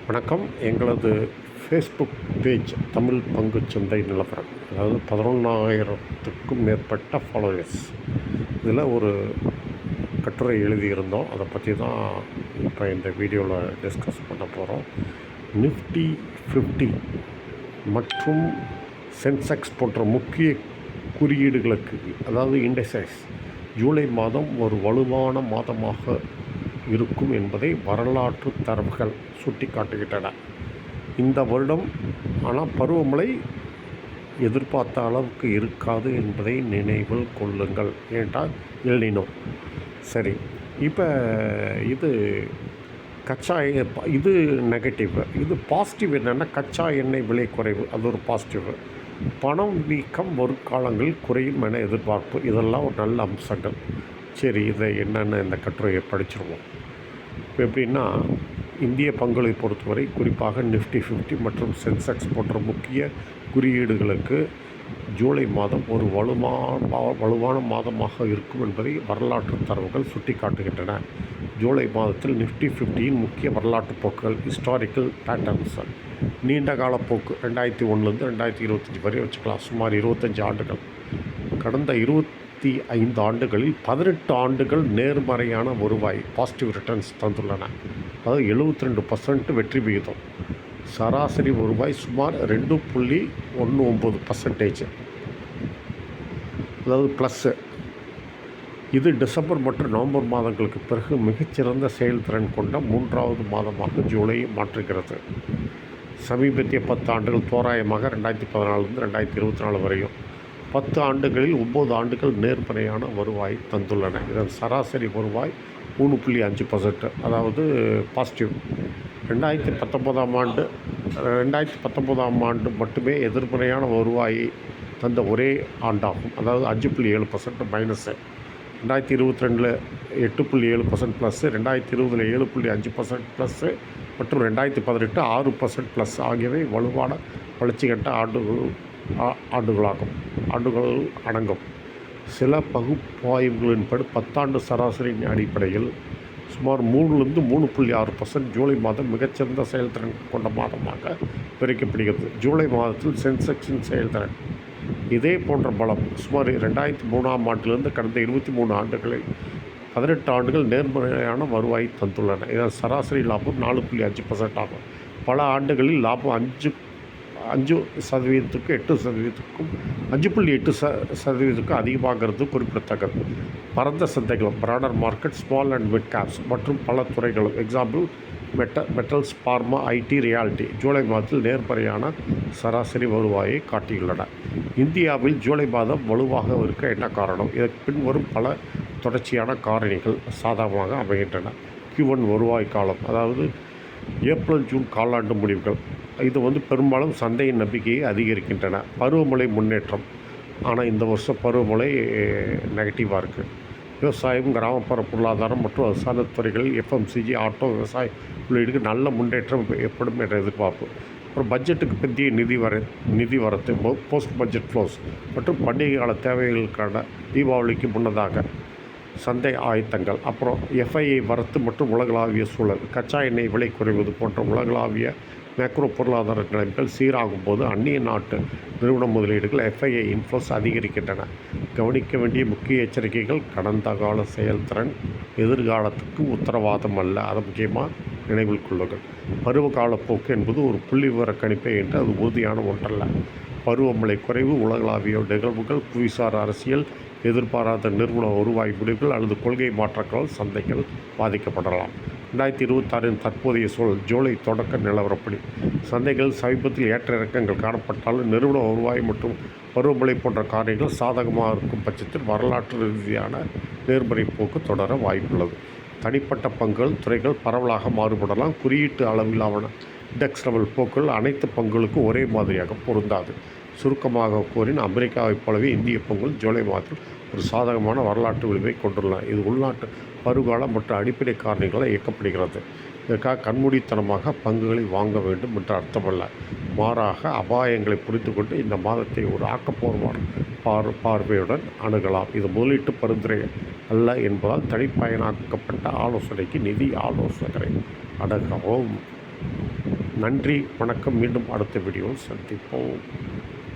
வணக்கம். எங்களது Facebook page Tamil பங்குச்சந்தை நிலவரம், அதாவது 11,000க்கும் மேற்பட்ட ஃபாலோவர்ஸ். இதில் ஒரு கட்டுரை எழுதியிருந்தோம். அதை பற்றி தான் இப்போ இந்த வீடியோவில் டிஸ்கஸ் பண்ண போகிறோம். நிஃப்டி 50 மற்றும் சென்செக்ஸ் போன்ற முக்கிய குறியீடுகளுக்கு, அதாவது இண்டெக்ஸஸ், ஜூலை மாதம் ஒரு வலுவான மாதமாக இருக்கும் என்பதை வரலாற்று தரவுகள் சுட்டி காட்டுகின்றன. இந்த வருடம் ஆனால் பருவமழை எதிர்பார்த்த அளவுக்கு இருக்காது என்பதை நினைவில் கொள்ளுங்கள். ஏன்றால் எல்னினோ. சரி, இப்போ இது கச்சா இது நெகட்டிவ். இது பாசிட்டிவ் என்னென்னா, கச்சா எண்ணெய் விலை குறைவு, அது ஒரு பாசிட்டிவ். பணம் வீக்கம் வரும் காலங்களில் குறையும் என எதிர்பார்ப்பு, இதெல்லாம் ஒரு நல்ல அம்சங்கள். சரி, இதை என்னென்னு இந்த கட்டுரையை படிச்சிருவோம். இப்போ எப்படின்னா, இந்திய பங்களை பொறுத்தவரை குறிப்பாக நிஃப்டி 50 மற்றும் சென்செக்ஸ் போன்ற முக்கிய குறியீடுகளுக்கு ஜூலை மாதம் ஒரு வலுவான மாதமாக இருக்கும் என்பதை வரலாற்று தரவுகள் சுட்டி காட்டுகின்றன. ஜூலை மாதத்தில் நிஃப்டி 50யின் முக்கிய வரலாற்று போக்குகள், ஹிஸ்டாரிக்கல் பேட்டர்ன்ஸ், நீண்டகால போக்கு 2001லேருந்து 2025 வரை வச்சுக்கலாம். சுமார் 25 ஆண்டுகள். கடந்த 25 ஆண்டுகளில் 18 ஆண்டுகள் நேர்மறையான வருவாய், பாசிட்டிவ் ரிட்டர்ன்ஸ் தந்துள்ளன. அதாவது 72% வெற்றி விகிதம். சராசரி வருவாய் சுமார் 2.19%, அதாவது ப்ளஸ்ஸு. இது டிசம்பர் மற்றும் நவம்பர் மாதங்களுக்கு பிறகு மிகச்சிறந்த செயல்திறன் கொண்ட 3வது மாதமாக ஜூலை மாற்றுகிறது. சமீபத்திய 10 ஆண்டுகள், தோராயமாக 2014லேருந்து 2024 வரையும் 10 ஆண்டுகளில் 9 ஆண்டுகள் நேர்மறையான வருவாய் தந்துள்ளன. இதன் சராசரி வருவாய் 3.5%, அதாவது பாசிட்டிவ். 2019ஆம் ஆண்டு மட்டுமே எதிர்மறையான வருவாயை தந்த ஒரே ஆண்டாகும். அதாவது 5.7% மைனஸு. 2022 8.7% ப்ளஸ்ஸு, 2020 7.5% ப்ளஸ்ஸு மற்றும் 2018 6% ப்ளஸ் ஆகியவை வலுவான வளர்ச்சி கட்ட ஆண்டுகள் அடங்கும். சில பகுப்பாய்வுகளின்படி 10 ஆண்டு சராசரியின் அடிப்படையில் சுமார் 3லிருந்து 3.6% ஜூலை மாதம் மிகச்சிறந்த செயல்திறன் கொண்ட மாதமாக பிரிக்கப்படுகிறது. ஜூலை மாதத்தில் சென்செக்ஸின் செயல்திறன் இதே போன்ற பலம் சுமார் 2003ஆம் ஆண்டிலிருந்து கடந்த 23 ஆண்டுகளில் 18 ஆண்டுகள் நேர்மறையான வருவாய் தந்துள்ளன. இதன் சராசரி லாபம் 4.5% ஆகும். பல ஆண்டுகளில் லாபம் 5%க்கும் 8%க்கும் 5.8%க்கும் அதிகமாகிறது குறிப்பிடத்தக்கது. பரந்த சந்தைகளும், broader market, small and mid caps மற்றும் பல துறைகளும், example metals, pharma, IT, reality, July மாதத்தில் நேர்மறையான சராசரி வருவாயை காட்டியுள்ளன. இந்தியாவில் ஜூலை மாதம் வலுவாக இருக்க என்ன காரணம்? இதற்கு பின்வரும் பல தொடர்ச்சியான காரணிகள் சாதகமாக அமைகின்றன. Q1 வருவாய் காலம், அதாவது ஏப்ரல் ஜூன் காலாண்டு முடிவுகள். இது பெரும்பாலும் சந்தையின் நம்பிக்கையை அதிகரிக்கின்றன. பருவமழை முன்னேற்றம், ஆனால் இந்த வருஷம் பருவமழை நெகட்டிவாக இருக்குது. விவசாயம், கிராமப்புற பொருளாதாரம் மற்றும் அது சார்ந்த துறைகளில் FMCG, ஆட்டோ, விவசாய உள்ளீடுக்கு நல்ல முன்னேற்றம் ஏற்படும் என்ற எதிர்பார்ப்பு. அப்புறம் பட்ஜெட்டுக்கு பிந்தைய நிதி வரத்து, போஸ்ட் பட்ஜெட் ஃப்ளோஸ் மற்றும் பண்டிகை கால தேவைகளுக்கான தீபாவளிக்கு முன்னதாக சந்தை ஆயத்தங்கள். அப்புறம் FII வரத்து மற்றும் உலகளாவிய சூழல், கச்சா எண்ணெய் விலை குறைவது போன்ற உலகளாவிய மேக்ரோ பொருளாதார நிலைமைகள் சீராகும் போது அந்நிய நாட்டு நிறுவன முதலீடுகள் FII இன்ஃப்ளோஸ் அதிகரிக்கின்றன. கவனிக்க வேண்டிய முக்கிய எச்சரிக்கைகள்: கடந்த கால செயல்திறன் எதிர்காலத்துக்கு உத்தரவாதம் அல்ல. அதை முக்கியமாக நினைவில் கொள்ளுங்கள். பருவகால போக்கு என்பது ஒரு புள்ளி விவர கணிப்பை என்று அது உறுதியான ஒன்றல்ல. பருவமழை குறைவு, உலகளாவிய நிகழ்வுகள், புவிசார் அரசியல், எதிர்பாராத நிறுவன வருவாய் முடிவுகள் அல்லது கொள்கை மாற்றங்களால் சந்தைகள் பாதிக்கப்படலாம். 2026 தற்போதைய சூழல். ஜூலை தொடக்க நிலவரப்படி சந்தைகள் சமீபத்தில் ஏற்ற இறக்கங்கள் காணப்பட்டாலும் நிறுவன வருவாய் மற்றும் பருவமழை போன்ற காரணிகள் சாதகமாக இருக்கும் பட்சத்தில் வரலாற்று ரீதியான நேர்மறை போக்கு தொடர வாய்ப்புள்ளது. தனிப்பட்ட பங்குகள், துறைகள் பரவலாக மாறுபடலாம். குறியீட்டு அளவிலான இண்டெக்ஸ் லெவல் போக்குகள் அனைத்து பங்குகளுக்கும் ஒரே மாதிரியாக பொருந்தாது. சுருக்கமாக கூறின், அமெரிக்காவைப் போலவே இந்திய பங்குகள் ஜூலை மாதத்தில் ஒரு சாதகமான வரலாற்று விளைவை கொண்டுள்ளன. இது உள்நாட்டு பருவகால மற்றும் அடிப்படை காரணிகளால் இயக்கப்படுகிறது. இதற்காக கண்மூடித்தனமாக பங்குகளை வாங்க வேண்டும் என்று அர்த்தமல்ல. மாறாக அபாயங்களை புரிந்து கொண்டு இந்த மாதத்தை ஒரு ஆக்கப்பூர்வமான பார்வையுடன் அணுகலாம். இது முதலீட்டு பரிந்துரை அல்ல என்பதால் தனிப்பயனாக்கப்பட்ட ஆலோசனைக்கு நிதி ஆலோசகரை அணுகவும். நன்றி, வணக்கம். மீண்டும் அடுத்த வீடியோவில் சந்திப்போம்.